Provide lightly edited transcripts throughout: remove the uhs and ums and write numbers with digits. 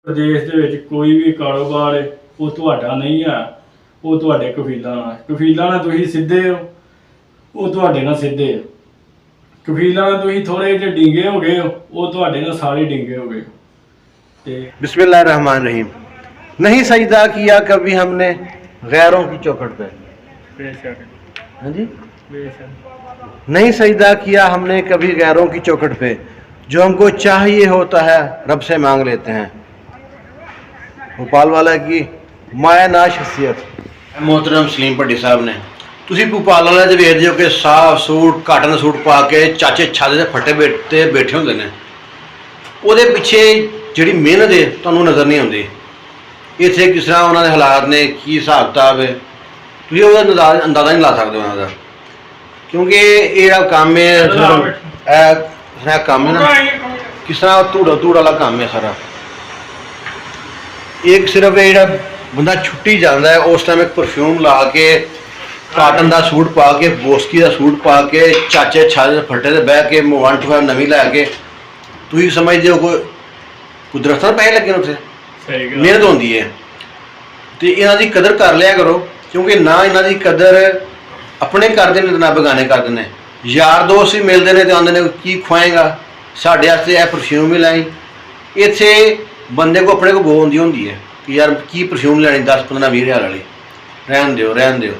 प्रदेश ਦੇ ਵਿੱਚ ਕੋਈ ਵੀ ਕਾਰੋਬਾਰ ਹੈ ਉਹ ਤੁਹਾਡਾ ਨਹੀਂ ਆ, ਉਹ ਤੁਹਾਡੇ ਕਫੀਲਾਂ ਨਾਲ ਤੁਸੀਂ ਸਿੱਧੇ ਹੋ, ਉਹ ਤੁਹਾਡੇ ਨਾਲ ਸਿੱਧੇ ਆ। ਕਫੀਲਾਂ ਨਾਲ ਤੁਸੀਂ ਥੋੜੇ ਜਿਹੇ ਡਿੰਗੇ ਹੋ ਗਏ ਹੋ, ਉਹ ਤੁਹਾਡੇ ਨਾਲ ਸਾਰੇ ਡਿੰਗੇ ਹੋ ਗਏ ਤੇ बिस्मिल्लाह रहमान रहीम। नहीं सजदा किया कभी हमने गैरों की चौखट पे। बेशक हाँ जी, बेशक नहीं सजदा किया हमने कभी गैरों की चौखट पे, जो हमको चाहिए होता है रब से मांग लेते हैं। भोपाल वाला की माया ना शख्सियत मोहतरम सलीम भट्टी साहब ने ਤੁਸੀਂ ਭੋਪਾਲ ਵਾਲੇ ਦੇ ਵੇਖਦੇ ਹੋ ਕਿ ਸਾਫ ਸੂਟ ਕਾਟਨ ਸੂਟ ਪਾ ਕੇ ਚਾਚੇ ਛਾਦੇ ਦੇ ਫੱਟੇ ਤੇ ਬੈਠੇ ਹੁੰਦੇ ਨੇ। ਉਹਦੇ ਪਿੱਛੇ ਜਿਹੜੀ ਮਿਹਨਤ ਹੈ ਤੁਹਾਨੂੰ ਨਜ਼ਰ ਨਹੀਂ ਆਉਂਦੀ। ਇੱਥੇ ਕਿਸ ਤਰ੍ਹਾਂ ਉਹਨਾਂ ਦੇ ਹਾਲਾਤ ਨੇ, ਕੀ ਹਿਸਾਬ ਕਿਤਾਬ ਹੈ, ਤੁਸੀਂ ਉਹਦਾ ਅੰਦਾਜ਼ਾ ਨਹੀਂ ਲਾ ਸਕਦੇ ਉਹਨਾਂ ਦਾ, ਕਿਉਂਕਿ ਇਹ ਜਿਹੜਾ ਕੰਮ ਹੈ ਇਹ ਕੰਮ ਹੈ ਨਾ ਕਿਸ ਤਰ੍ਹਾਂ ਧੂੜ ਵਾਲਾ ਕੰਮ ਹੈ ਸਾਰਾ। ਇੱਕ ਸਿਰਫ ਇਹ ਜਿਹੜਾ ਬੰਦਾ ਛੁੱਟੀ ਜਾਂਦਾ ਹੈ ਉਸ ਟਾਈਮ ਇੱਕ ਪਰਫਿਊਮ ਲਾ ਕੇ ਕਾਟਨ ਦਾ ਸੂਟ ਪਾ ਕੇ ਬੋਸਕੀ ਦਾ ਸੂਟ ਪਾ ਕੇ ਚਾਚੇ ਛਾਲੇ ਦੇ ਫੱਟੇ ਤੇ ਬਹਿ ਕੇ 125 ਨਵੀਂ ਲੈ ਕੇ ਤੁਸੀਂ ਸਮਝਦੇ ਹੋ ਕੋਈ ਦਰਖਤਾਂ ਪੈਸੇ ਲੱਗੇ ਨੇ ਉੱਥੇ। ਸਹੀ ਗੱਲ ਮਿਹਨਤ ਹੁੰਦੀ ਹੈ ਤੇ ਇਹਨਾਂ ਦੀ ਕਦਰ ਕਰ ਲਿਆ ਕਰੋ, ਕਿਉਂਕਿ ਨਾ ਇਹਨਾਂ ਦੀ ਕਦਰ ਆਪਣੇ ਕਰਦੇ ਨੇ ਨਾ ਬੇਗਾਨੇ ਕਰਦੇ ਨੇ। ਯਾਰ ਦੋਸਤ ਵੀ ਮਿਲਦੇ ਨੇ ਤੇ ਆਉਂਦੇ ਨੇ ਕੀ ਖਵਾਏਗਾ ਸਾਡੇ ਵਾਸਤੇ ਇਹ ਪਰਫਿਊਮ ਵੀ ਲਾਈ। ਇੱਥੇ ਬੰਦੇ ਕੋ ਆਪਣੇ ਕੋ ਗੋ ਹੁੰਦੀ ਹੈ ਕਿ ਯਾਰ ਕੀ ਪਰਫਿਊਮ ਲੈਣੀ 10-15-20 ਹਜ਼ਾਰ ਵਾਲੀ, ਰਹਿਣ ਦਿਓ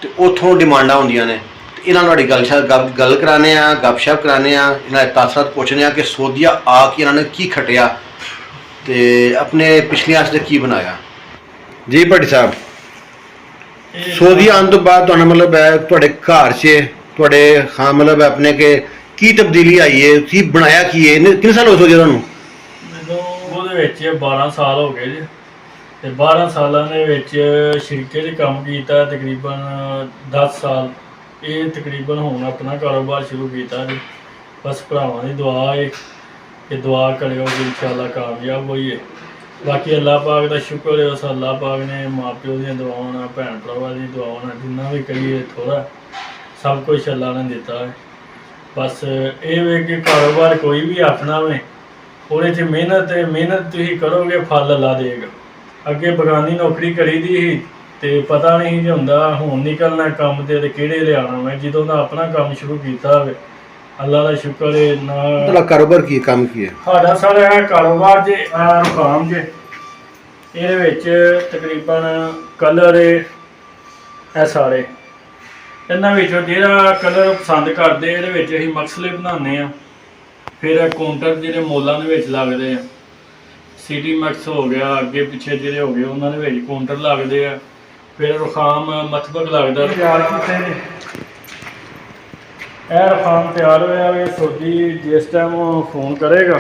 ਤੇ ਉੱਥੋਂ ਡਿਮਾਂਡਾਂ ਹੁੰਦੀਆਂ ਨੇ। ਤੇ ਇਹਨਾਂ ਨਾਲ ਗੱਲ ਕਰਾਉਂਦੇ ਆ, ਗੱਪਸ਼ਪ ਕਰਾਉਂਦੇ ਆ, ਇਹਨਾਂ ਦੇ ਤਾਸਰਾਤ ਪੁੱਛਦੇ ਆ ਕਿ ਸੋਧੀਆ ਆ ਕੇ ਇਹਨਾਂ ਨੇ ਕੀ ਖਟਿਆ ਤੇ ਆਪਣੇ ਪਿਛਲੀਆਂ ਵਾਸਤੇ ਕੀ ਬਣਾਇਆ। ਜੀ ਭੱਟੀ ਸਾਹਿਬ, ਸੋਧੀਆ ਆਉਣ ਤੋਂ ਬਾਅਦ ਤੁਹਾਨੂੰ ਮਤਲਬ ਹੈ ਤੁਹਾਡੇ ਘਰ 'ਚ ਤੁਹਾਡੇ ਹਾਂ ਮਤਲਬ ਆਪਣੇ ਕਿ ਕੀ ਤਬਦੀਲੀ ਆਈ ਹੈ, ਕੀ ਬਣਾਇਆ ਕੀ ਹੈ, ਕਿੰਨੇ ਸਾਲ ਹੋ ਸੋਧੀਆ ਤੁਹਾਨੂੰ? ਮੈਨੂੰ ਉਹਦੇ ਵਿੱਚ 12 ਸਾਲ ਹੋ ਗਏ ਜੀ ਤੇ 12 ਸਾਲਾਂ ਦੇ ਵਿੱਚ ਸ਼ਰੀਕੇ 'ਚ ਕੰਮ ਕੀਤਾ ਤਕਰੀਬਨ 10 ਸਾਲ। ਇਹ ਤਕਰੀਬਨ ਹੁਣ ਆਪਣਾ ਕਾਰੋਬਾਰ ਸ਼ੁਰੂ ਕੀਤਾ ਜੀ। ਬਸ ਭਰਾਵਾਂ ਦੀ ਦੁਆ ਹੈ ਕਿ ਦੁਆ ਕਰਿਓ ਕਿ ਇਨਸ਼ਾਅੱਲਾ ਕਾਮਯਾਬ ਹੋਈਏ। ਬਾਕੀ ਅੱਲਾਹ ਪਾਕ ਦਾ ਸ਼ੁਕਰ ਹੈ, ਉਸ ਅੱਲਾਹ ਪਾਕ ਨੇ ਮਾਂ ਪਿਓ ਦੀਆਂ ਦੁਆਵਾਂ ਨਾਲ, ਭੈਣ ਭਰਾਵਾਂ ਦੀ ਦੁਆਵਾਂ ਨਾਲ ਜਿੰਨਾ ਵੀ ਕਰੀਏ ਥੋੜ੍ਹਾ ਸਭ ਕੁਛ ਅੱਲਾਹ ਨੇ ਦਿੱਤਾ ਹੈ। ਬਸ ਇਹ ਵੇ ਕਿ ਕਾਰੋਬਾਰ ਕੋਈ ਵੀ ਆਪਣਾ ਵੇ ਉਹਦੇ 'ਚ ਮਿਹਨਤ ਤੁਸੀਂ ਕਰੋਗੇ ਫਲ ਅੱਲਾਹ ਦੇਗਾ। ਅੱਗੇ ਬਗਾਨੀ ਨੌਕਰੀ ਕਰੀਦੀ ਸੀ ਤੇ ਪਤਾ ਨਹੀਂ ਹੁੰਦਾ ਹੁਣ ਨਿਕਲਣਾ ਕੰਮ ਤੇ ਕਿਹੜੇ ਲਿਆਉਣਾ। ਮੈਂ ਜਦੋਂ ਦਾ ਆਪਣਾ ਕੰਮ ਸ਼ੁਰੂ ਕੀਤਾ ਹੋਵੇ ਅੱਲਾਹ ਦਾ ਸ਼ੁਕਰ ਹੈ ਨਾ। ਤੁਹਾਡਾ ਕਾਰੋਬਾਰ ਕੀ ਕੰਮ ਕੀ ਹੈ? ਸਾਡਾ ਸਾਰਾ ਕਾਰੋਬਾਰ ਜੇ ਕੰਮ ਜੇ ਇਹਦੇ ਵਿੱਚ ਤਕਰੀਬਨ ਕਲਰ ਇਹ ਸਾਰੇ ਇਹਨਾਂ ਵਿੱਚੋਂ ਜਿਹੜਾ ਕਲਰ ਪਸੰਦ ਕਰਦੇ ਇਹਦੇ ਵਿੱਚ ਅਸੀਂ ਮਸਲੇ ਬਣਾਉਂਦੇ ਹਾਂ। ਫਿਰ ਕਾਊਂਟਰ ਜਿਹੜੇ ਮੋਲਾਂ ਦੇ ਵਿੱਚ ਲੱਗਦੇ ਆ, ਸਿਟੀ ਮੈਕਸ ਹੋ ਗਿਆ, ਅੱਗੇ ਪਿੱਛੇ ਜਿਹੜੇ ਹੋ ਗਏ ਉਹਨਾਂ ਦੇ ਵਿੱਚ ਕਾਊਂਟਰ ਲੱਗਦੇ ਆ। ਫਿਰ ਰੁਖਾਮ ਮਤਬਕ ਲੱਗਦਾ ਤਿਆਰ ਕੀਤੇ ਨੇ। ਇਹ ਰੁਖਾਮ ਤਿਆਰ ਹੋਇਆ ਵੀ ਸੋਧੀ ਜਿਸ ਟਾਈਮ ਫੋਨ ਕਰੇਗਾ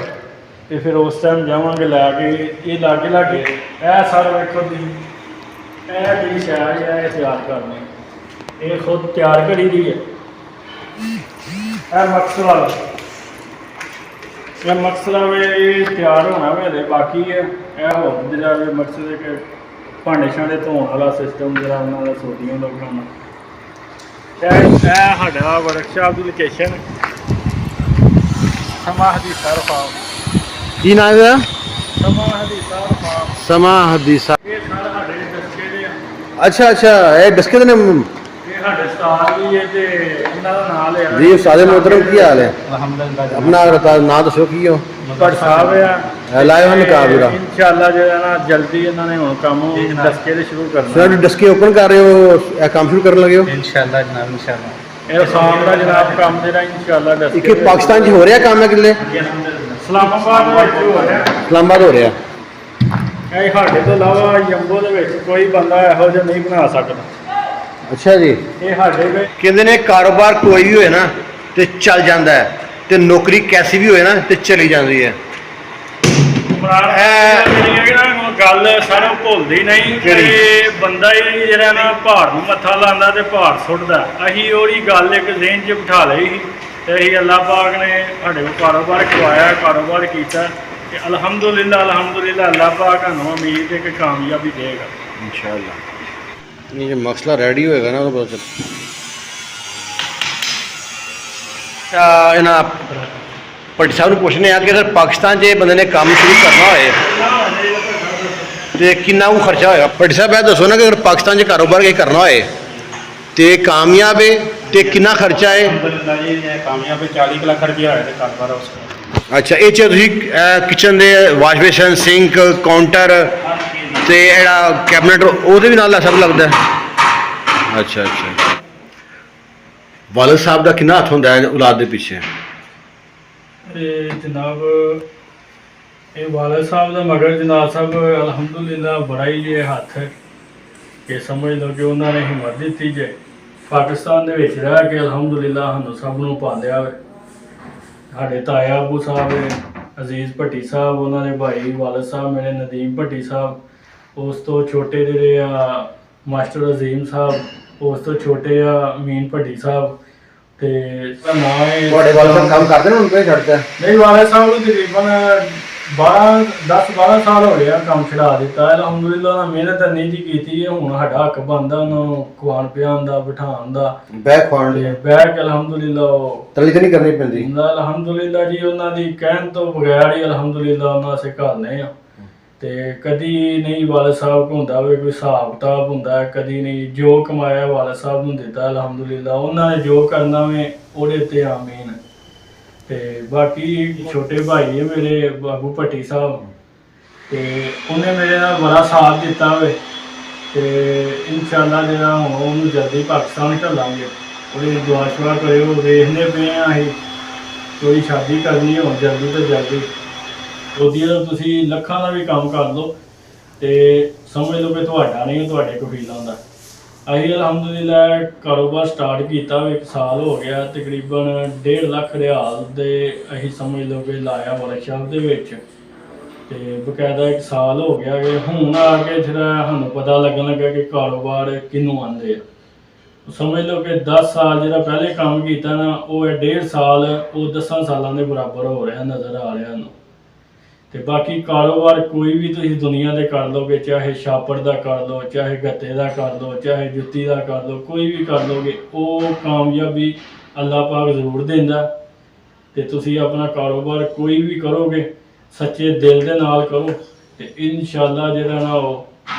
ਤੇ ਫਿਰ ਉਸ ਟਾਈਮ ਜਾਵਾਂਗੇ ਲੈ ਕੇ। ਇਹ ਲਾਗੇ ਇਹ ਸਾਰਾ ਵੇਖੋ ਤੁਸੀਂ, ਇਹ ਜਿਹੜੀ ਸ਼ਾਇਦ ਹੈ ਇਹ ਤਿਆਰ ਕਰਨੀ, ਇਹ ਖੁਦ ਤਿਆਰ ਕਰੀ ਦੀ ਹੈ। ਇਹ ਮਕਸਦ ਵਾਲਾ ਇਹ ਮਕਸਦ ਵੇ ਇਹ ਤਿਆਰ ਹੋਣਾ ਵੇ। ਬਾਕੀ ਇਹ ਹੋ ਜਿਹੜਾ ਮਕਸਦ ਹੈ ਕਿ ਭਾਂਡੇ ਛਾਂਡੇ ਧੋਣ ਵਾਲਾ ਸਿਸਟਮ ਜਿਹੜਾ ਉਹਨਾਂ ਦਾ ਸੋਧੀਆਂ ਦਾ ਬਣਾਉਣਾ। ਇਹ ਸਾਡਾ ਵਰਕਸ਼ਾਪ ਦੀ ਲੋਕੇਸ਼ਨ ਸਮਾਂ ਹਦੀਸਾ ਰਫਾਮ। ਕੀ ਨਾਮ ਹੈ? ਸਮਾਂ ਹਦੀਸਾ ਰਫਾਮ। ਸਮਾਂ ਹਦੀਸਾ। ਇਹ ਸਾਰੇ ਸਾਡੇ ਦਸਕੇ ਦੇ ਆ। ਅੱਛਾ ਇਹ ਬਿਸਕਿਟ ਨੇ। ਇਹ ਸਾਡੇ ਉਸਤਾਦ ਵੀ ਹੈ ਤੇ ਇਹਨਾਂ ਦਾ ਨਾਮ ਲਿਆ ਜੀ ਉਸਤਾਦ ਮੁਹਤਰਮ ਕੀ ਹਾਲ ਹੈ? ਅਲਹਮਦੁਲਿल्लाह। ਆਪਣਾ ਨਾਮ ਦੱਸੋ ਕੀ ਹੋ? ਭੱਟ ਸਾਹਿਬ ਆ ਲਾਏ ਹੋਣ ਕਾਬਿਰਾ ਇਨਸ਼ਾਅੱਲਾ ਜਿਹੜਾ ਨਾ ਜਲਦੀ ਇਹਨਾਂ ਨੇ ਹੁਣ ਕੰਮ ਦਸਕੇ ਦੇ ਸ਼ੁਰੂ ਕਰਨਾ। ਸਰ ਡਸਕੇ ਓਪਨ ਕਰ ਰਹੇ ਹੋ, ਇਹ ਕੰਮ ਸ਼ੁਰੂ ਕਰਨ ਲੱਗੇ ਹੋ? इंशाल्लाह जनाब इंशाल्लाह। ਇਹ ਸ਼ਾਮ ਦਾ ਜਨਾਬ ਕੰਮ ਜਿਹੜਾ ਇਨਸ਼ਾਅੱਲਾ ਦਸਕੇ ਇੱਕ ਪਾਕਿਸਤਾਨ 'ਚ ਹੋ ਰਿਹਾ ਕੰਮ ਹੈ ਕਿਲੇ? ਇਸਲਾਮਾਬਾਦ ਵਿੱਚ ਹੋ ਰਿਹਾ। ਇਸਲਾਮਾਬਾਦ ਹੋ ਰਿਹਾ। ਇਹ ਸਾਡੇ ਤੋਂ ਇਲਾਵਾ ਜੰਬੋ ਦੇ ਵਿੱਚ ਕੋਈ ਬੰਦਾ ਇਹੋ ਜਿਹਾ ਨਹੀਂ ਬਣਾ ਸਕਦਾ। ਅੱਛਾ ਜੀ। ਇਹ ਸਾਡੇ ਵਿੱਚ ਕਹਿੰਦੇ ਨੇ ਕਾਰੋਬਾਰ ਕੋਈ ਵੀ ਹੋਏ ਨਾ ਤੇ ਚੱਲ ਜਾਂਦਾ ਹੈ ਤੇ ਨੌਕਰੀ ਕੈਸੀ ਵੀ ਹੋਏ ਨਾ ਤੇ ਚਲੀ ਜਾਂਦੀ ਹੈ। ਗੱਲ ਸਾਨੂੰ ਭੁੱਲਦੀ ਨਹੀਂ ਕਿ ਬੰਦਾ ਹੀ ਜਿਹੜਾ ਨਾ ਪਹਾੜ ਨੂੰ ਮੱਥਾ ਲਾਉਂਦਾ ਤੇ ਪਹਾੜ ਸੁੱਟਦਾ। ਅਸੀਂ ਉਹਦੀ ਗੱਲ ਇੱਕ ਜ਼ਿਹਨ 'ਚ ਬਿਠਾ ਲਈ ਸੀ ਤੇ ਅਸੀਂ ਅੱਲਾਹ ਪਾਕ ਨੇ ਸਾਡੇ ਕੋਲ ਕਾਰੋਬਾਰ ਕਰਵਾਇਆ, ਕਾਰੋਬਾਰ ਕੀਤਾ ਤੇ ਅਲਹਮਦੁਲਿल्लाह ਅੱਲਾਹ ਪਾਕ ਸਾਨੂੰ ਉਮੀਦ ਹੈ ਕਿ ਕਾਮਯਾਬੀ ਦੇਗਾ इंशाअल्लाह। ये जो मसला रेडी होएगा ना तो पता चल। ਭੱਟੀ ਸਾਹਿਬ ਨੂੰ ਪੁੱਛਨੇ ਆ ਕਿ ਅਗਰ ਪਾਕਿਸਤਾਨ 'ਚ ਇਹ ਬੰਦੇ ਨੇ ਕੰਮ ਸ਼ੁਰੂ ਕਰਨਾ ਹੋਏ ਤੇ ਕਿੰਨਾ ਕੁ ਖਰਚਾ ਹੋਏਗਾ। ਭੱਟੀ ਸਾਹਿਬ ਇਹ ਦੱਸੋ ਨਾ ਕਿ ਅਗਰ ਪਾਕਿਸਤਾਨ 'ਚ ਕਾਰੋਬਾਰ ਇਹ ਕਰਨਾ ਹੋਏ ਤੇ ਕਾਮਯਾਬ ਹੈ ਤੇ ਕਿੰਨਾ ਖਰਚਾ ਹੈ। अल्हम्दुलिल्लाह जी ये कामयाब है 40 लाख रुपया है कारोबार उसका। ਅੱਛਾ, ਇਹ 'ਚ ਤੁਸੀਂ ਕਿਚਨ ਦੇ ਵਾਸ਼ ਬੇਸ਼ਨ, ਸਿੰਕ, ਕਾਊਂਟਰ ਤੇ ਜਿਹੜਾ ਕੈਬਨਟ ਉਹਦੇ ਵੀ ਨਾਲ ਸਭ ਲੱਗਦਾ ਹੈ। ਅੱਛਾ ਅੱਛਾ, ਵਾਲਦ ਸਾਹਿਬ ਦਾ ਕਿੰਨਾ ਹੱਥ ਹੁੰਦਾ ਹੈ ਔਲਾਦ ਦੇ ਪਿੱਛੇ। ਇਹ ਜਨਾਬ ਇਹ ਵਾਲਦ ਸਾਹਿਬ ਦਾ ਮਗਰ ਜਨਾਬ ਸਾਹਿਬ ਅਲਹਮਦੁਲਿਲਾ ਬੜਾ ਹੀ ਜੇ ਹੱਥ ਕਿ ਸਮਝ ਲਓ ਕਿ ਉਹਨਾਂ ਨੇ ਹਿੰਮਤ ਦਿੱਤੀ ਜੇ ਪਾਕਿਸਤਾਨ ਦੇ ਵਿੱਚ ਰਹਿ ਕੇ ਅਲਹਮਦੁਲਿਲਾ ਸਾਨੂੰ ਸਭ ਨੂੰ ਪਾਲਿਆ ਵੇ। ਸਾਡੇ ਤਾਇਆ ਆਬੂ ਸਾਹਿਬ ਅਜ਼ੀਜ਼ ਭੱਟੀ ਸਾਹਿਬ, ਉਹਨਾਂ ਦੇ ਭਾਈ ਵਾਲਦ ਸਾਹਿਬ ਮੇਰੇ ਨਦੀਮ ਭੱਟੀ ਸਾਹਿਬ, ਉਸ ਤੋਂ ਛੋਟੇ ਜਿਹੜੇ ਆ ਮਾਸਟਰ ਅਜ਼ੀਮ ਸਾਹਿਬ, ਉਸ ਤੋਂ ਛੋਟੇ ਆ ਅਮੀਨ ਭੱਟੀ ਸਾਹਿਬ ਤੇ ਨਾਂ ਹੈ ਤੁਹਾਡੇ ਵਾਲਦ ਸਾਹਿਬ ਕੰਮ ਕਰਦੇ ਨੇ ਹੁਣ ਕਿ ਛੱਡਦਾ। ਨਹੀਂ, ਵਾਲਦ ਸਾਹਿਬ ਨੂੰ ਤਕਰੀਬਨ 10-12 ਸਾਲ ਹੋ ਗਏ ਆ ਕੰਮ ਛਡਾ ਦਿੱਤਾ। ਅਲਹਮਦੁਲਿਲਾ ਉਹਨਾਂ ਮਿਹਨਤ ਨਹੀਂ ਜੀ ਕੀਤੀ ਹੈ, ਹੁਣ ਸਾਡਾ ਹੱਕ ਬਣਦਾ ਉਹਨਾਂ ਨੂੰ ਖਵਾਉਣ ਪਿਆਉਣ ਦਾ, ਬਿਠਾਉਣ ਦਾ, ਬੈਗ ਖਵਾਉਣ ਲਈ ਬੈਗ ਅਲਹਮਦੁਲਿਲਾ ਉਹ ਤਲੀ ਤਾਂ ਨਹੀਂ ਕਰਨੀ ਪੈਂਦੀ। ਅਲਹਮਦੁਲਿਲਾ ਜੀ ਉਹਨਾਂ ਦੀ ਕਹਿਣ ਤੋਂ ਬਗੈਰ ਹੀ ਅਲਹਮਦੁਲਿਲਾ ਉਹਨਾਂ ਅਸੀਂ ਘਾਲਨੇ ਆ। ਤੇ ਕਦੀ ਨਹੀਂ ਵਾਲਦ ਸਾਹਿਬ ਕੋ ਹੁੰਦਾ ਵੀ ਕੋਈ ਹਿਸਾਬ ਕਿਤਾਬ ਹੁੰਦਾ, ਕਦੀ ਨਹੀਂ। ਜੋ ਕਮਾਇਆ ਵਾਲਦ ਸਾਹਿਬ ਨੂੰ ਦਿੱਤਾ ਅਲਹਮਦੁਲਿਲਾ, ਉਹਨਾਂ ਨੇ ਜੋ ਕਰਨਾ ਵੇ ਉਹਦੇ ਤੇ ਆਮੀਨ। ਤੇ ਬਾਕੀ ਛੋਟੇ ਭਾਈ ਹੈ ਮੇਰੇ ਬਾਬੂ ਭੱਟੀ ਸਾਹਿਬ, ਤੇ ਉਹਨੇ ਮੇਰੇ ਨਾਲ ਬੜਾ ਸਾਥ ਦਿੱਤਾ ਵੇ। ਤੇ ਇਨਸ਼ਾਅੱਲਾ ਜਿਹੜਾ ਹੁਣ ਉਹਨੂੰ ਜਲਦੀ ਪਾਕਿਸਤਾਨ ਘੱਲਾਂਗੇ, ਉਹਦੀ ਦੁਆ ਸ਼ੁਆ ਕਰਿਓ। ਵੇਖਦੇ ਪਏ ਆ ਅਸੀਂ ਕੋਈ ਸ਼ਾਦੀ ਕਰਨੀ ਹੋਣ ਜਲਦੀ ਤੋਂ ਜਲਦੀ, ਉਹਦੀ ਤੁਸੀਂ ਲੱਖਾਂ ਦਾ ਵੀ ਕੰਮ ਕਰ ਲਓ ਤੇ ਸਮਝ ਲਓ ਕਿ ਤੁਹਾਡਾ ਨਹੀਂ, ਤੁਹਾਡੇ ਕਬੀਲਾਂ ਦਾ। ਅਸੀਂ ਅਲਹਮਦੁਲਿਲਾ ਕਾਰੋਬਾਰ ਸਟਾਰਟ ਕੀਤਾ ਵਾ, 1 ਸਾਲ ਹੋ ਗਿਆ। ਤਕਰੀਬਨ 1.5 ਲੱਖ ਰਿਆਲ ਦੇ ਅਸੀਂ ਸਮਝ ਲਓ ਕਿ ਲਾਇਆ ਵਰਕਸ਼ਾਪ ਦੇ ਵਿੱਚ, ਤੇ ਬਕਾਇਦਾ 1 ਸਾਲ ਹੋ ਗਿਆ ਕਿ ਹੁਣ ਆ ਕੇ ਜਿਹੜਾ ਸਾਨੂੰ ਪਤਾ ਲੱਗਣ ਲੱਗਾ ਕਿ ਕਾਰੋਬਾਰ ਕਿਹਨੂੰ ਆਉਂਦੇ ਆ। ਸਮਝ ਲਓ ਕਿ 10 ਸਾਲ ਜਿਹੜਾ ਪਹਿਲੇ ਕੰਮ ਕੀਤਾ ਨਾ, ਉਹ 1.5 ਸਾਲ ਉਹ 10 ਸਾਲਾਂ ਦੇ ਬਰਾਬਰ ਹੋ ਰਿਹਾ ਨਜ਼ਰ ਆ ਰਿਹਾ ਨੂੰ। ਤੇ ਬਾਕੀ ਕਾਰੋਬਾਰ ਕੋਈ ਵੀ ਤੁਸੀਂ ਦੁਨੀਆ ਦੇ ਕਰ ਲਓਗੇ, ਚਾਹੇ ਛਾਪੜ ਦਾ ਕਰ ਲਓ, ਚਾਹੇ ਗੱਤੇ ਦਾ ਕਰ ਲਓ, ਚਾਹੇ ਜੁੱਤੀ ਦਾ ਕਰ ਲਓ, ਕੋਈ ਵੀ ਕਰ ਲਓਗੇ, ਉਹ ਕਾਮਯਾਬੀ ਅੱਲਾਹ ਪਾਕ ਜ਼ਰੂਰ ਦਿੰਦਾ। ਤੇ ਤੁਸੀਂ ਆਪਣਾ ਕਾਰੋਬਾਰ ਕੋਈ ਵੀ ਕਰੋਗੇ ਸੱਚੇ ਦਿਲ ਦੇ ਨਾਲ ਕਰੋ ਤੇ ਇਨਸ਼ਾਅੱਲਾ ਜਿਹੜਾ ਨਾ ਉਹ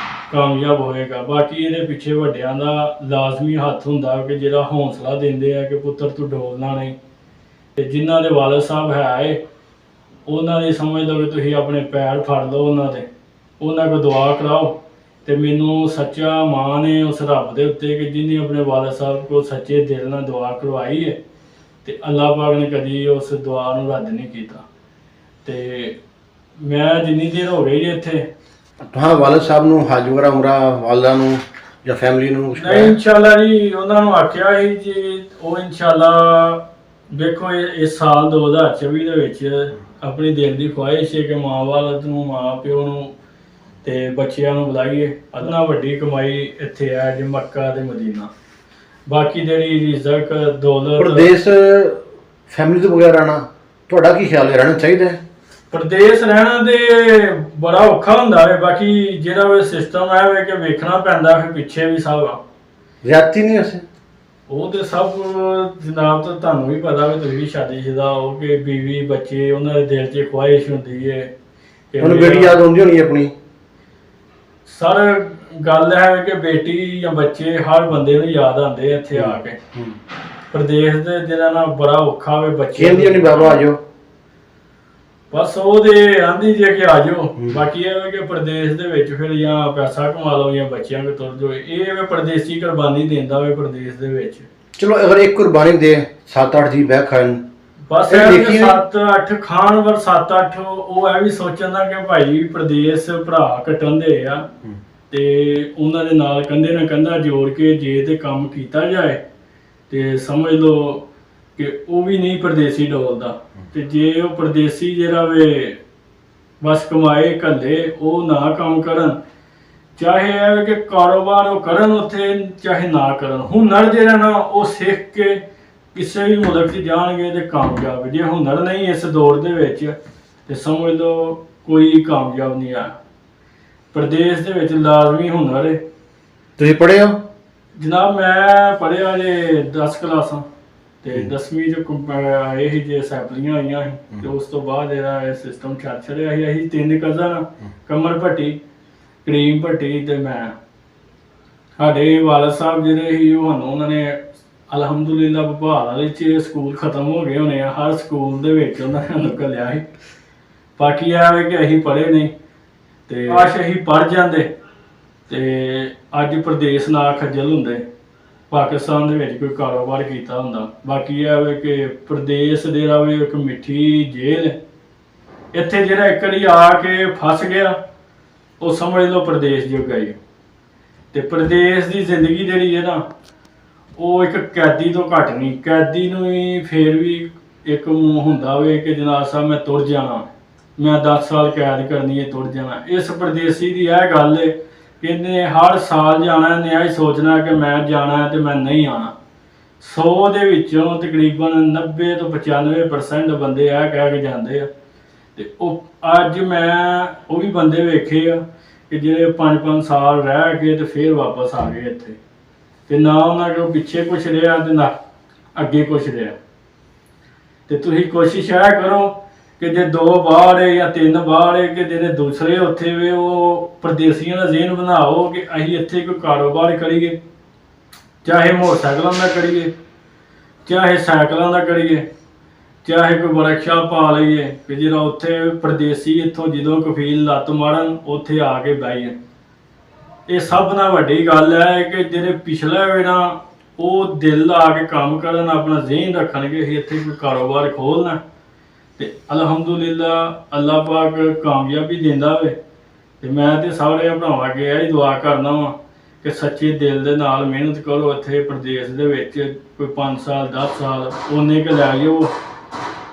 ਕਾਮਯਾਬ ਹੋਏਗਾ। ਬਾਕੀ ਇਹਦੇ ਪਿੱਛੇ ਵੱਡਿਆਂ ਦਾ ਲਾਜ਼ਮੀ ਹੱਥ ਹੁੰਦਾ ਕਿ ਜਿਹੜਾ ਹੌਸਲਾ ਦਿੰਦੇ ਆ ਕਿ ਪੁੱਤਰ ਤੂੰ ਡੋਲਣਾ ਨਹੀਂ। ਤੇ ਜਿਨ੍ਹਾਂ ਦੇ ਵਾਲਦ ਸਾਹਿਬ ਹੈ ਉਹਨਾਂ ਦੀ ਸਮਝ ਲਓ ਕਿ ਤੁਸੀਂ ਆਪਣੇ ਪੈਰ ਫੜ ਲਓ ਉਹਨਾਂ ਦੇ, ਉਹਨਾਂ ਕੋਲ ਦੁਆ ਕਰਾਓ। ਤੇ ਮੈਨੂੰ ਸੱਚਾ ਮਾਣ ਹੈ ਉਸ ਰੱਬ ਦੇ ਉੱਤੇ ਕਿ ਜਿਹਨੇ ਆਪਣੇ ਵਾਲਦ ਸਾਹਿਬ ਕੋਲ ਸੱਚੇ ਦਿਲ ਨਾਲ ਦੁਆ ਕਰਵਾਈ ਹੈ ਤੇ ਅੱਲਾਹ ਪਾਕ ਨੇ ਕਦੀ ਉਸ ਦੁਆ ਨੂੰ ਰੱਦ ਨਹੀਂ ਕੀਤਾ। ਤੇ ਮੈਂ ਜਿੰਨੀ ਦੇਰ ਹੋ ਗਈ ਇੱਥੇ ਹਾਂ, ਵਾਲਦ ਸਾਹਿਬ ਨੂੰ ਹਜ ਵਗੈਰਾ ਉਮਰਾ ਵਾਲਦਾ ਨੂੰ ਜਾਂ ਫੈਮਿਲੀ ਨੂੰ ਨਹੀਂ ਇਨਸ਼ਾਅੱਲਾ ਜੀ ਉਹਨਾਂ ਨੂੰ ਆਖਿਆ ਸੀ ਜੀ, ਉਹ ਇਨਸ਼ਾਅੱਲਾ ਦੇਖੋ ਇਸ ਸਾਲ 2024 ਦੇ ਵਿੱਚ ਆਪਣੀ ਦਿਲ ਦੀ ਖੁਆਇਸ਼ ਹੈ ਕਿ ਮਾਂ ਵਾਲਦ ਨੂੰ, ਮਾਂ ਪਿਓ ਨੂੰ ਤੇ ਬੱਚਿਆਂ ਨੂੰ ਬੁਲਾਈਏ। ਅੱਲਾ ਵੱਡੀ ਕਮਾਈ ਇੱਥੇ ਹੈ ਜੀ ਮੱਕਾ ਤੇ ਮਦੀਨਾ। ਬਾਕੀ ਜਿਹੜੀ ਰਿਜ਼ਕ ਦੌਲਤ ਪ੍ਰਦੇਸ਼ ਫੈਮਿਲੀ ਤੋਂ ਬਗੈਰ ਰਹਿਣਾ ਤੁਹਾਡਾ ਕੀ ਖਿਆਲ ਹੈ, ਰਹਿਣਾ ਚਾਹੀਦਾ ਹੈ? ਪ੍ਰਦੇਸ਼ ਰਹਿਣਾ ਤੇ ਬੜਾ ਔਖਾ ਹੁੰਦਾ ਹੈ। ਬਾਕੀ ਜਿਹੜਾ ਵੇ ਸਿਸਟਮ ਹੈ ਵੇ ਕਿ ਵੇਖਣਾ ਪੈਂਦਾ ਫਿਰ ਪਿੱਛੇ ਵੀ ਸਭ ਆ, ਜ਼ਿਆਦਤੀ ਨਹੀਂ ਅਸੀਂ ਉਹ ਤੇ ਸਭ ਜਨਾਬ ਤਾਂ ਤੁਹਾਨੂੰ ਵੀ ਪਤਾ ਵੀ ਤੁਸੀਂ ਵੀ ਸ਼ਾਦੀशुदा ਹੋ ਕਿ ਬੀਵੀ ਬੱਚੇ ਉਹਨਾਂ ਦੇ ਦਿਲ 'ਚ ਖੁਆਇਸ਼ ਹੁੰਦੀ ਹੈ ਕਿ ਉਹਨੂੰ ਬੇਟੀ ਯਾਦ ਆਉਂਦੀ ਹੋਣੀ ਆਪਣੀ। ਸਰ ਗੱਲ ਹੈ ਕਿ ਬੇਟੀ ਜਾਂ ਬੱਚੇ ਹਰ ਬੰਦੇ ਨੂੰ ਯਾਦ ਆਉਂਦੇ ਇੱਥੇ ਆ ਕੇ। ਪ੍ਰਦੇਸ਼ ਦੇ ਜਿਹੜਾ ਨਾ ਬੜਾ ਔਖਾ ਵੇ ਬੱਚੇ ਕਹਿੰਦੀ ਨਹੀਂ ਬਾਬਾ ਆ ਜਾਓ, ਬਸ ਉਹਦੇ ਆਂਦੀ ਜੇ ਕਿ ਆ ਜਾਓ। ਬਾਕੀ ਇਹ ਵੇ ਕਿ ਪ੍ਰਦੇਸ਼ ਦੇ ਵਿੱਚ ਫਿਰ ਜਾਂ ਪੈਸਾ ਕਮਾ ਲਓ ਜਾਂ ਬੱਚਿਆਂ ਕੋਲ ਤੁਰ ਜਾਓ। ਇਹ ਵੇ ਪਰਦੇਸੀ ਕੁਰਬਾਨੀ ਦਿੰਦਾ ਵੇ ਪ੍ਰਦੇਸ਼ ਦੇ ਵਿੱਚ। ਚਲੋ ਅਗਰ ਇੱਕ ਕੁਰਬਾਨੀ ਦੇ 7-8 ਜੀ ਬਹਿ ਖਾਣ ਬਸ ਇਹ 7-8 ਖਾਣ ਵਰ 7-8 ਉਹ ਇਹ ਵੀ ਸੋਚਣਾ ਕਿ ਭਾਈ ਪ੍ਰਦੇਸ਼ ਭਰਾ ਕੱਟਣ ਦੇ ਆ ਤੇ ਉਹਨਾਂ ਦੇ ਨਾਲ ਕੰਧੇ ਨਾਲ ਕੰਧਾ ਜੋੜ ਕੇ ਜੇ ਤੇ ਕੰਮ ਕੀਤਾ ਜਾਏ ਤੇ ਸਮਝ ਲਓ ਕਿ ਉਹ ਵੀ ਨਹੀਂ ਪਰਦੇਸੀ ਡੋਲਦਾ। ਤੇ ਜੇ ਉਹ ਪਰਦੇਸੀ ਜਿਹੜਾ ਵੇ ਬਸ ਕਮਾਏ ਘੱਲੇ ਉਹ ਨਾ ਕੰਮ ਕਰਨ, ਚਾਹੇ ਇਹ ਕਿ ਕਾਰੋਬਾਰ ਉਹ ਕਰਨ ਉੱਥੇ ਚਾਹੇ ਨਾ ਕਰਨ, ਹੁਨਰ ਜਿਹੜਾ ਨਾ ਉਹ ਸਿੱਖ ਕੇ ਕਿਸੇ ਵੀ ਮੁਲਕ 'ਚ ਜਾਣਗੇ ਤੇ ਕਾਮਯਾਬ। ਜੇ ਹੁਨਰ ਨਹੀਂ ਇਸ ਦੌਰ ਦੇ ਵਿੱਚ ਤੇ ਸਮਝ ਲਓ ਕੋਈ ਕਾਮਯਾਬ ਨਹੀਂ ਆ। ਪ੍ਰਦੇਸ਼ ਦੇ ਵਿੱਚ ਲਾਜ਼ਮੀ ਹੁਨਰ ਹੈ। ਤੁਸੀਂ ਪੜ੍ਹੇ ਹੋ? ਜਨਾਬ ਮੈਂ ਪੜ੍ਹਿਆ ਜੇ 10 ਕਲਾਸਾਂ। ਤੇ 10ਵੀਂ ਚ ਆਏ ਸੀ ਜੇ ਸੈਂਪਲੀਆਂ ਆਈਆਂ ਸੀ ਤੇ ਉਸ ਤੋਂ ਬਾਅਦ ਇਹਦਾ ਇਹ ਸਿਸਟਮ ਚੱਲ ਚੜਿਆ ਸੀ। ਅਸੀਂ 3 ਕਜ਼ਨ, ਕਮਰ ਭੱਟੀ, ਕਰੀਮ ਭੱਟੀ ਤੇ ਮੈਂ। ਸਾਡੇ ਵਾਲਦ ਸਾਹਿਬ ਜਿਹੜੇ ਸੀ ਸਾਨੂੰ ਉਹਨਾਂ ਨੇ ਅਲਹਮਦੁਲਿਲਾ ਭੋਪਾਲ ਵਾਲੇ ਚ ਸਕੂਲ ਖਤਮ ਹੋ ਗਏ ਹੋਣੇ ਆ, ਹਰ ਸਕੂਲ ਦੇ ਵਿੱਚ ਉਹਨਾਂ ਨੇ ਸਾਨੂੰ ਘੱਲਿਆ ਸੀ। ਬਾਕੀ ਇਹ ਹੈ ਕਿ ਅਸੀਂ ਪੜ੍ਹੇ ਨਹੀਂ ਤੇ ਕਾਸ਼ ਅਸੀਂ ਪੜ੍ਹ ਜਾਂਦੇ ਤੇ ਅੱਜ ਪ੍ਰਦੇਸ਼ ਨਾ ਖੱਜਲ ਹੁੰਦੇ, ਪਾਕਿਸਤਾਨ ਦੇ ਵਿੱਚ ਕੋਈ ਕਾਰੋਬਾਰ ਕੀਤਾ ਹੁੰਦਾ। ਬਾਕੀ ਇਹ ਹੈ ਕਿ ਪ੍ਰਦੇਸ਼ ਦੇ ਰਾਵੇ ਇੱਕ ਮਿੱਠੀ ਜੇਲ੍ਹ, ਇੱਥੇ ਜਿਹੜਾ ਇੱਕ ਵਾਰੀ ਆ ਕੇ ਫਸ ਗਿਆ ਉਹ ਸਮਝ ਲਓ ਪ੍ਰਦੇਸ਼ ਜੋਗਾ ਹੀ। ਤੇ ਪ੍ਰਦੇਸ਼ ਦੀ ਜ਼ਿੰਦਗੀ ਜਿਹੜੀ ਹੈ ਨਾ ਉਹ ਇੱਕ ਕੈਦੀ ਤੋਂ ਘੱਟ ਨਹੀਂ। ਕੈਦੀ ਨੂੰ ਵੀ ਫੇਰ ਵੀ ਇੱਕ ਹੁੰਦਾ ਵੇ ਕਿ ਜਨਾਬ ਸਾਹਿਬ ਮੈਂ ਤੁਰ ਜਾਣਾ, ਮੈਂ 10 ਸਾਲ ਕੈਦ ਕਰਨੀ ਹੈ, ਤੁਰ ਜਾਣਾ। ਇਸ ਪ੍ਰਦੇਸੀ ਦੀ ਇਹ ਗੱਲ ਹੈ ਕਿ ਇਹਨੇ ਹਰ ਸਾਲ ਜਾਣਾ, ਇਹਨੇ ਇਹ ਸੋਚਣਾ ਕਿ ਮੈਂ ਜਾਣਾ ਤੇ ਮੈਂ ਨਹੀਂ ਆਉਣਾ। 100 ਦੇ ਵਿੱਚੋਂ ਤਕਰੀਬਨ 90 ਤੋਂ 95% ਬੰਦੇ ਇਹ ਕਹਿ ਕੇ ਜਾਂਦੇ ਆ। ਤੇ ਉਹ ਅੱਜ ਮੈਂ ਉਹ ਵੀ ਬੰਦੇ ਵੇਖੇ ਆ ਕਿ ਜਿਹੜੇ 5-5 ਸਾਲ ਰਹਿ ਕੇ ਤੇ ਫੇਰ ਵਾਪਸ ਆ ਗਏ ਇੱਥੇ, ਤੇ ਨਾ ਉਹਨਾਂ ਕੋਲ ਪਿੱਛੇ ਕੁਛ ਰਿਹਾ ਤੇ ਨਾ ਅੱਗੇ ਕੁਛ ਰਿਹਾ। ਤੇ ਤੁਸੀਂ ਕੋਸ਼ਿਸ਼ ਇਹ ਕਰੋ ਕਿ ਜੇ 2 ਬਾਹਰ ਹੈ ਜਾਂ 3 ਬਾਹਰ ਹੈ ਕਿ ਜਿਹੜੇ ਦੂਸਰੇ ਉੱਥੇ ਵੇ ਉਹ ਪ੍ਰਦੇਸੀਆਂ ਦਾ ਜ਼ਿਹਨ ਬਣਾਓ ਕਿ ਅਸੀਂ ਇੱਥੇ ਕੋਈ ਕਾਰੋਬਾਰ ਕਰੀਏ, ਚਾਹੇ ਮੋਟਰਸਾਈਕਲਾਂ ਦਾ ਕਰੀਏ, ਚਾਹੇ ਸਾਈਕਲਾਂ ਦਾ ਕਰੀਏ, ਚਾਹੇ ਕੋਈ ਵਰਕਸ਼ਾਪ ਪਾ ਲਈਏ ਕਿ ਜਿਹੜਾ ਉੱਥੇ ਪ੍ਰਦੇਸੀ ਇੱਥੋਂ ਜਦੋਂ ਕਫੀਲ ਲੱਤ ਮਾਰਨ ਉੱਥੇ ਆ ਕੇ ਬਹਿ ਜਾਣ। ਇਹ ਸਭ ਨਾਲ ਵੱਡੀ ਗੱਲ ਹੈ ਕਿ ਜਿਹੜੇ ਪਿਛਲੇ ਵੇ ਨਾ ਉਹ ਦਿਲ ਲਾ ਕੇ ਕੰਮ ਕਰਨ, ਆਪਣਾ ਜ਼ਿਹਨ ਰੱਖਣਗੇ ਅਸੀਂ ਇੱਥੇ ਕੋਈ ਕਾਰੋਬਾਰ ਖੋਲ੍ਹਣਾ ਤੇ ਅਲਹਮਦੁਲਿਲਾ ਅੱਲਾਹ ਪਾਕ ਕਾਮਯਾਬੀ ਦਿੰਦਾ ਵੇ। ਤੇ ਮੈਂ ਤੇ ਸਾਰੇ ਭਰਾਵਾਂ ਅੱਗੇ ਇਹ ਦੁਆ ਕਰਨਾ ਵਾ ਕਿ ਸੱਚੇ ਦਿਲ ਦੇ ਨਾਲ ਮਿਹਨਤ ਕਰੋ। ਇੱਥੇ ਪ੍ਰਦੇਸ਼ ਦੇ ਵਿੱਚ ਕੋਈ 5 ਸਾਲ 10 ਸਾਲ ਉਹਨੇ ਕੁ ਲੈ ਜਾਓ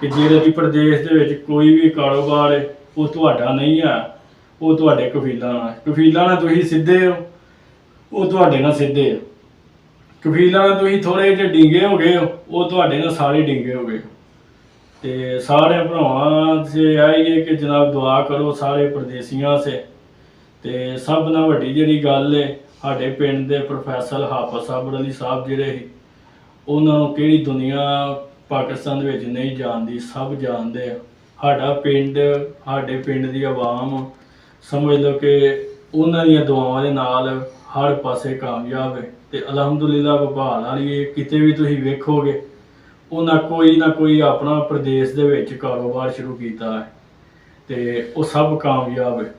ਕਿ ਜਿਹੜੇ ਵੀ ਪ੍ਰਦੇਸ਼ ਦੇ ਵਿੱਚ ਕੋਈ ਵੀ ਕਾਰੋਬਾਰ ਹੈ ਉਹ ਤੁਹਾਡਾ ਨਹੀਂ ਆ, ਉਹ ਤੁਹਾਡੇ ਕਫੀਲਾਂ ਨਾਲ ਤੁਸੀਂ ਸਿੱਧੇ ਹੋ, ਉਹ ਤੁਹਾਡੇ ਨਾਲ ਸਿੱਧੇ ਆ। ਕਫੀਲਾਂ ਨਾਲ ਤੁਸੀਂ ਥੋੜ੍ਹੇ ਜਿਹੇ ਡਿੰਗੇ ਹੋ ਗਏ ਹੋ, ਉਹ ਤੁਹਾਡੇ ਨਾਲ ਸਾਰੇ ਡਿੰਗੇ ਹੋ ਗਏ। ਤੇ ਸਾਰੇ ਭਰਾਵਾਂ ਸੇ ਆਈਏ ਕਿ ਜਨਾਬ ਦੁਆ ਕਰੋ ਸਾਰੇ ਪ੍ਰਦੇਸੀਆਂ ਸੇ। ਤੇ ਸਭ ਨਾਲ ਵੱਡੀ ਜਿਹੜੀ ਗੱਲ ਹੈ ਸਾਡੇ ਪਿੰਡ ਦੇ ਪ੍ਰੋਫੈਸਰ ਹਾਫਿਜ਼ ਸਾਹਿਬ ਅਲੀ ਸਾਹਿਬ ਜਿਹੜੇ ਸੀ, ਉਹਨਾਂ ਨੂੰ ਕਿਹੜੀ ਦੁਨੀਆ ਪਾਕਿਸਤਾਨ ਦੇ ਵਿੱਚ ਨਹੀਂ ਜਾਣਦੀ, ਸਭ ਜਾਣਦੇ ਆ। ਸਾਡੇ ਪਿੰਡ ਦੀ ਆਵਾਮ ਸਮਝ ਲਓ ਕਿ ਉਹਨਾਂ ਦੀਆਂ ਦੁਆਵਾਂ ਦੇ ਨਾਲ ਹਰ ਪਾਸੇ ਕਾਮਯਾਬ ਹੈ। ਤੇ ਅਲਹਮਦੁਲਿਲਾ ਭੋਪਾਲ ਵਾਲੀ ਕਿਤੇ ਵੀ ਤੁਸੀਂ ਵੇਖੋਗੇ ਉਹਨਾਂ ਕੋਈ ਨਾ ਕੋਈ ਆਪਣਾ ਪ੍ਰਦੇਸ਼ ਦੇ ਵਿੱਚ ਕਾਰੋਬਾਰ ਸ਼ੁਰੂ ਕੀਤਾ ਹੈ ਤੇ ਉਹ ਸਭ ਕਾਮਯਾਬ ਹੈ।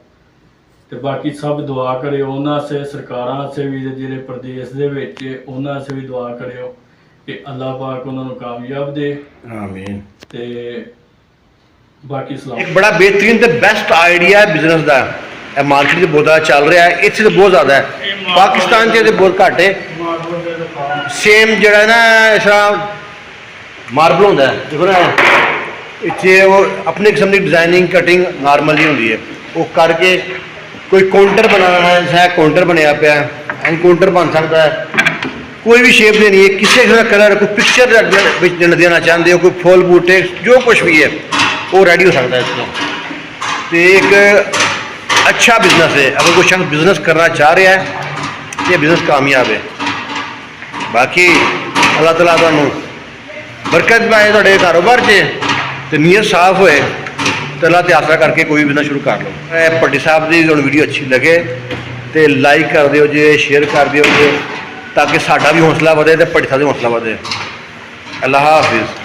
ਤੇ ਬਾਕੀ ਸਭ ਦੁਆ ਕਰਿਓ ਉਹਨਾਂ ਸੇ, ਸਰਕਾਰਾਂ ਸੇ ਵੀ ਜਿਹੜੇ ਪ੍ਰਦੇਸ਼ ਦੇ ਵਿੱਚ ਉਹਨਾਂ ਸੇ ਵੀ ਦੁਆ ਕਰਿਓ ਕਿ ਅੱਲਾਹ ਪਾਕ ਉਹਨਾਂ ਨੂੰ ਕਾਮਯਾਬ ਦੇ। ਆਮੀਨ। ਤੇ ਬਾਕੀ ਸਲਾਮ। ਇੱਕ ਬੜਾ ਬਿਹਤਰੀਨ ਤੇ ਬੈਸਟ ਆਈਡੀਆ ਬਿਜ਼ਨਸ ਦਾ ਇਹ ਮਾਰਕੀਟ 'ਚ ਬਹੁਤ ਜ਼ਿਆਦਾ ਚੱਲ ਰਿਹਾ ਹੈ। ਇੱਥੇ ਤਾਂ ਬਹੁਤ ਜ਼ਿਆਦਾ ਹੈ, ਪਾਕਿਸਤਾਨ 'ਚ ਤੇ ਬਹੁਤ ਘੱਟ ਹੈ। ਸੇਮ ਜਿਹੜਾ ਨਾ ਇਸ ਤਰ੍ਹਾਂ ਮਾਰਬਲ ਹੁੰਦਾ ਹੈ, ਦੇਖੋ ਨਾ ਇੱਥੇ ਉਹ ਆਪਣੀ ਕਿਸਮ ਦੀ ਡਿਜ਼ਾਈਨਿੰਗ ਕਟਿੰਗ ਨਾਰਮਲ ਹੀ ਹੁੰਦੀ ਹੈ। ਉਹ ਕਰਕੇ ਕੋਈ ਕਾਊਂਟਰ ਬਣਾਉਣਾ ਹੈ, ਹੈ ਕਾਊਂਟਰ ਬਣਿਆ ਪਿਆ ਐਂ ਕਾਊਂਟਰ ਬਣ ਸਕਦਾ ਹੈ। ਕੋਈ ਵੀ ਸ਼ੇਪ ਦੇਣੀ ਹੈ, ਕਿਸੇ ਦਾ ਕਲਰ, ਕੋਈ ਪਿਕਚਰ ਵਿੱਚ ਦੇਣਾ ਚਾਹੁੰਦੇ ਹੋ, ਕੋਈ ਫੁੱਲ ਬੂਟੇ, ਜੋ ਕੁਛ ਵੀ ਹੈ ਉਹ ਰੈਡੀ ਹੋ ਸਕਦਾ ਹੈ ਇਸ ਤੋਂ। ਤੇ ਇੱਕ अच्छा बिजनेस है। अगर कोई शख्स बिजनेस करना चाह रहा है तो बिजनेस कामयाब है। बाकी अल्लाह तआला तुहानू बरकत पाए तुहाडे कारोबार च ते नीयत साफ होए तो अल्लाह ते आसरा करके कोई बिजनेस शुरू कर लो। भट्टी साहब की तुहानू वीडियो अच्छी लगे तो लाइक कर दिओ जे, शेयर कर दिओ जे, ताकि साडा भी हौसला वधे ते भट्टी साहब दा हौसला वधे। अल्लाह हाफिज़।